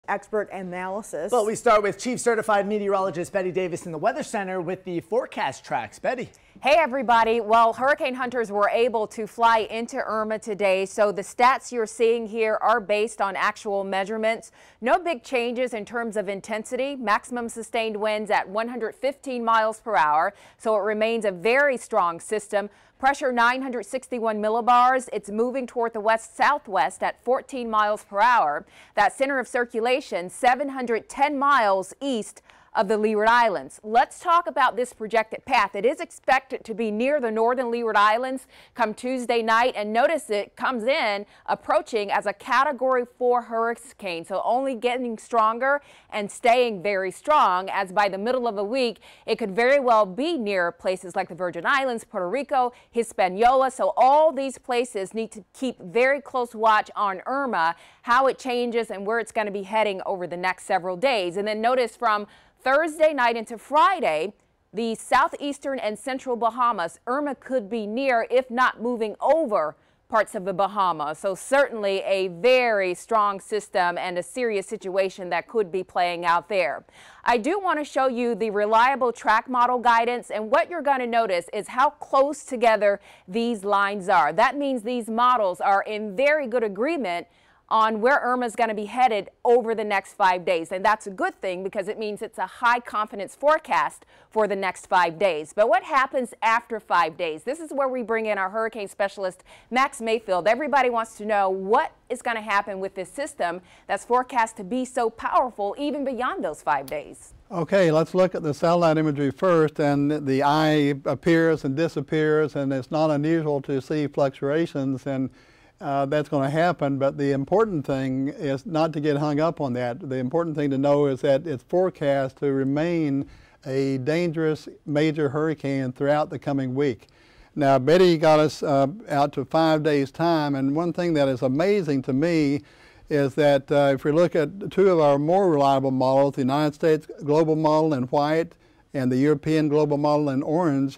expert analysis. Well, we start with Chief Certified Meteorologist Betty Davis in the Weather Center with the forecast tracks. Betty. Hey everybody. Well, hurricane hunters were able to fly into Irma today, so the stats you're seeing here are based on actual measurements. No big changes in terms of intensity. Maximum sustained winds at 115 miles per hour, so it remains a very strong system. Pressure 961 millibars. It's moving toward the west-southwest at 14 miles per hour. That center of circulation 710 miles east of the Leeward Islands. Let's talk about this projected path. It is expected to be near the northern Leeward Islands come Tuesday night, and notice it comes in approaching as a Category 4 hurricane, so only getting stronger and staying very strong, as by the middle of the week it could very well be near places like the Virgin Islands, Puerto Rico, Hispaniola. So all these places need to keep very close watch on Irma, how it changes and where it's going to be heading over the next several days. And then notice from Thursday night into Friday, the southeastern and central Bahamas, Irma could be near, if not moving over, parts of the Bahamas. So certainly a very strong system and a serious situation that could be playing out there. I do want to show you the reliable track model guidance, and what you're going to notice is how close together these lines are. That means these models are in very good agreement on where Irma is going to be headed over the next 5 days. And that's a good thing because it means it's a high confidence forecast for the next 5 days. But what happens after 5 days? This is where we bring in our hurricane specialist, Max Mayfield. Everybody wants to know what is going to happen with this system that's forecast to be so powerful even beyond those 5 days. Okay, let's look at the satellite imagery first, and the eye appears and disappears, and it's not unusual to see fluctuations, and that's going to happen, but the important thing is not to get hung up on that. The important thing to know is that it's forecast to remain a dangerous major hurricane throughout the coming week. Now, Betty got us out to 5 days' time, and one thing that is amazing to me is that if we look at two of our more reliable models, the United States global model in white and the European global model in orange,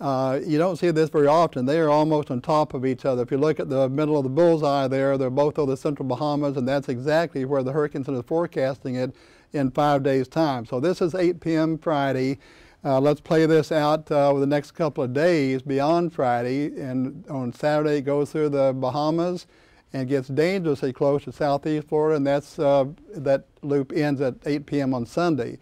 you don't see this very often. They are almost on top of each other. If you look at the middle of the bullseye there, they're both over the central Bahamas, and that's exactly where the Hurricane Center is forecasting it in 5 days' time. So this is 8 p.m. Friday. Let's play this out over the next couple of days beyond Friday, and on Saturday it goes through the Bahamas and gets dangerously close to southeast Florida, and that loop ends at 8 p.m. on Sunday.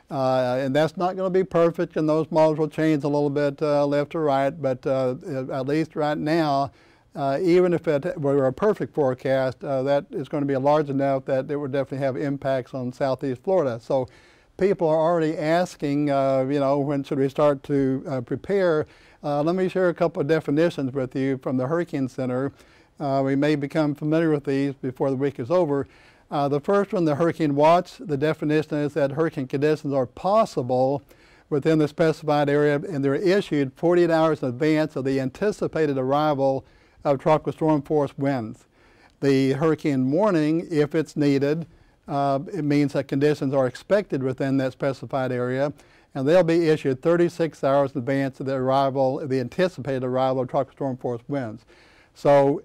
And that's not going to be perfect, and those models will change a little bit left or right, but at least right now, even if it were a perfect forecast, that is going to be large enough that it would definitely have impacts on southeast Florida. So people are already asking, you know, when should we start to prepare? Let me share a couple of definitions with you from the Hurricane Center. We may become familiar with these before the week is over. The first one, the hurricane watch, the definition is that hurricane conditions are possible within the specified area, and they're issued 48 hours in advance of the anticipated arrival of tropical storm force winds. The hurricane warning, if it's needed, it means that conditions are expected within that specified area, and they'll be issued 36 hours in advance of the anticipated arrival of tropical storm force winds. So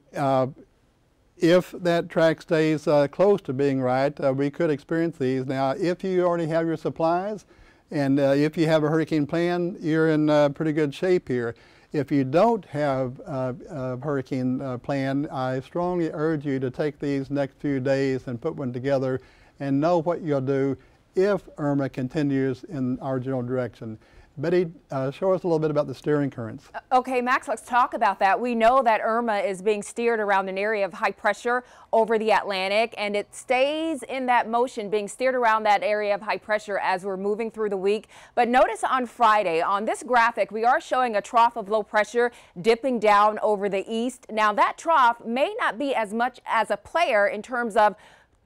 if that track stays close to being right, we could experience these. Now, if you already have your supplies and if you have a hurricane plan, you're in pretty good shape here. If you don't have a hurricane plan, I strongly urge you to take these next few days and put one together and know what you'll do if Irma continues in our general direction. Betty, show us a little bit about the steering currents. Okay, Max, let's talk about that. We know that Irma is being steered around an area of high pressure over the Atlantic, and it stays in that motion, being steered around that area of high pressure as we're moving through the week. But notice on Friday, on this graphic, we are showing a trough of low pressure dipping down over the east. Now, that trough may not be as much as a player in terms of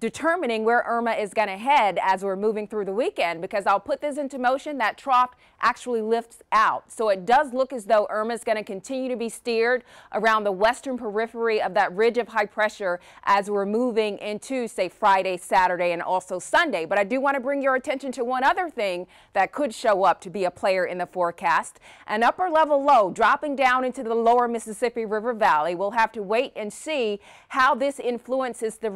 determining where Irma is going to head as we're moving through the weekend, because I'll put this into motion. That trough actually lifts out. So it does look as though Irma is going to continue to be steered around the western periphery of that ridge of high pressure as we're moving into, say, Friday, Saturday, and also Sunday. But I do want to bring your attention to one other thing that could show up to be a player in the forecast. An upper level low dropping down into the lower Mississippi River Valley. We'll have to wait and see how this influences the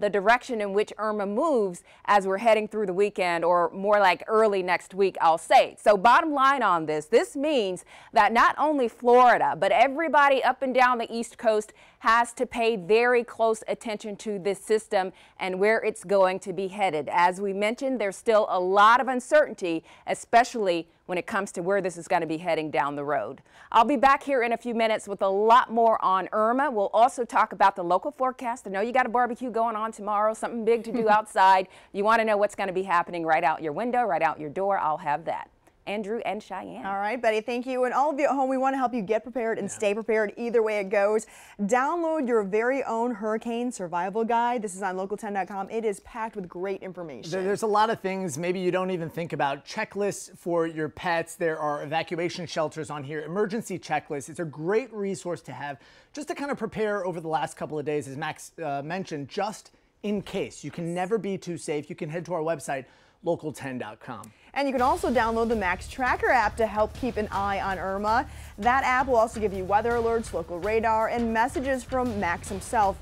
direction direction in which Irma moves as we're heading through the weekend, or more like early next week, I'll say. So bottom line on this means that not only Florida, but everybody up and down the East Coast has to pay very close attention to this system and where it's going to be headed. As we mentioned, there's still a lot of uncertainty, especially when it comes to where this is going to be heading down the road. I'll be back here in a few minutes with a lot more on Irma. We'll also talk about the local forecast. I know you got a barbecue going on tomorrow, something big to do outside. You want to know what's going to be happening right out your window, right out your door. I'll have that. Andrew and Cheyenne. All right, Betty, thank you. And all of you at home, we want to help you get prepared and stay prepared either way it goes. Download your very own hurricane survival guide. This is on local10.com. It is packed with great information. There's a lot of things maybe you don't even think about. Checklists for your pets. There are evacuation shelters on here, emergency checklists. It's a great resource to have just to kind of prepare over the last couple of days, as Max mentioned, just in case. You can never be too safe. You can head to our website, local10.com. And you can also download the Max Tracker app to help keep an eye on Irma. That app will also give you weather alerts, local radar, and messages from Max himself.